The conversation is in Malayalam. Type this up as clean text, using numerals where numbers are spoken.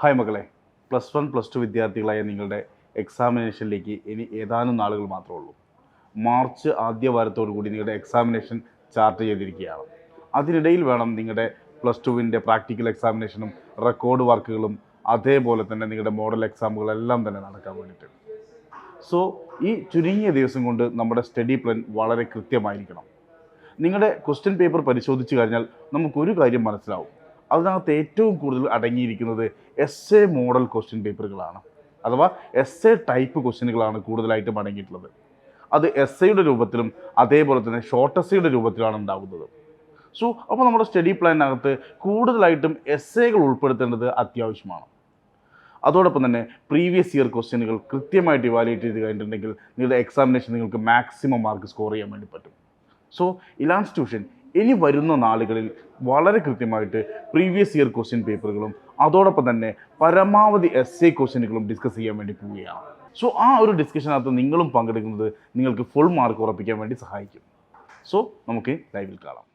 ഹായ് മക്കളെ, +1 +2 വിദ്യാർത്ഥികളായ നിങ്ങളുടെ എക്സാമിനേഷനിലേക്ക് ഇനി ഏതാനും നാളുകൾ മാത്രമേ ഉള്ളൂ. മാർച്ച് ആദ്യ വാരത്തോടു കൂടി നിങ്ങളുടെ എക്സാമിനേഷൻ ചാർട്ട് ചെയ്തിരിക്കുകയാണ്. അതിനിടയിൽ വേണം നിങ്ങളുടെ +2വിൻ്റെ പ്രാക്ടിക്കൽ എക്സാമിനേഷനും റെക്കോർഡ് വർക്കുകളും അതേപോലെ തന്നെ നിങ്ങളുടെ മോഡൽ എക്സാമുകളെല്ലാം തന്നെ നടക്കാൻ വേണ്ടിയിട്ട്. സോ ഈ ചുരുങ്ങിയ ദിവസം കൊണ്ട് നമ്മുടെ സ്റ്റഡി പ്ലാൻ വളരെ കൃത്യമായിരിക്കണം. നിങ്ങളുടെ ക്വസ്റ്റ്യൻ പേപ്പർ പരിശോധിച്ച് കഴിഞ്ഞാൽ നമുക്കൊരു കാര്യം മനസ്സിലാവും. അതിനകത്ത് ഏറ്റവും കൂടുതൽ അടങ്ങിയിരിക്കുന്നത് എസ് മോഡൽ ക്വസ്റ്റ്യൻ പേപ്പറുകളാണ്, അഥവാ എസ് ടൈപ്പ് ക്വസ്റ്റ്യനുകളാണ് കൂടുതലായിട്ടും അടങ്ങിയിട്ടുള്ളത്. അത് എസ്സയുടെ രൂപത്തിലും അതേപോലെ തന്നെ ഷോർട്ട് എസ്സയുടെ രൂപത്തിലാണ് ഉണ്ടാകുന്നത്. സോ അപ്പോൾ നമ്മുടെ സ്റ്റഡി പ്ലാനിനകത്ത് കൂടുതലായിട്ടും എസ്സേകൾ ഉൾപ്പെടുത്തേണ്ടത് അത്യാവശ്യമാണ്. അതോടൊപ്പം തന്നെ പ്രീവിയസ് ഇയർ ക്വസ്റ്റ്യനുകൾ കൃത്യമായിട്ട് ഇവാലുവേറ്റ് ചെയ്ത് കഴിഞ്ഞിട്ടുണ്ടെങ്കിൽ നിങ്ങളുടെ എക്സാമിനേഷൻ നിങ്ങൾക്ക് മാക്സിമം മാർക്ക് സ്കോർ ചെയ്യാൻ വേണ്ടി പറ്റും. സോ ഇലാൻസ് ട്യൂഷൻ ഇനി വരുന്ന നാളുകളിൽ വളരെ കൃത്യമായിട്ട് പ്രീവിയസ് ഇയർ ക്വസ്റ്റ്യൻ പേപ്പറുകളും അതോടൊപ്പം തന്നെ പരമാവധി എസ്സേ ക്വസ്റ്റ്യനുകളും ഡിസ്കസ് ചെയ്യാൻ വേണ്ടി പോവുകയാണ്. സോ ആ ഒരു ഡിസ്കഷനകത്ത് നിങ്ങളും പങ്കെടുക്കുന്നത് നിങ്ങൾക്ക് ഫുൾ മാർക്ക് ഉറപ്പിക്കാൻ വേണ്ടി സഹായിക്കും. സോ നമുക്ക് ലൈവിൽ കാണാം.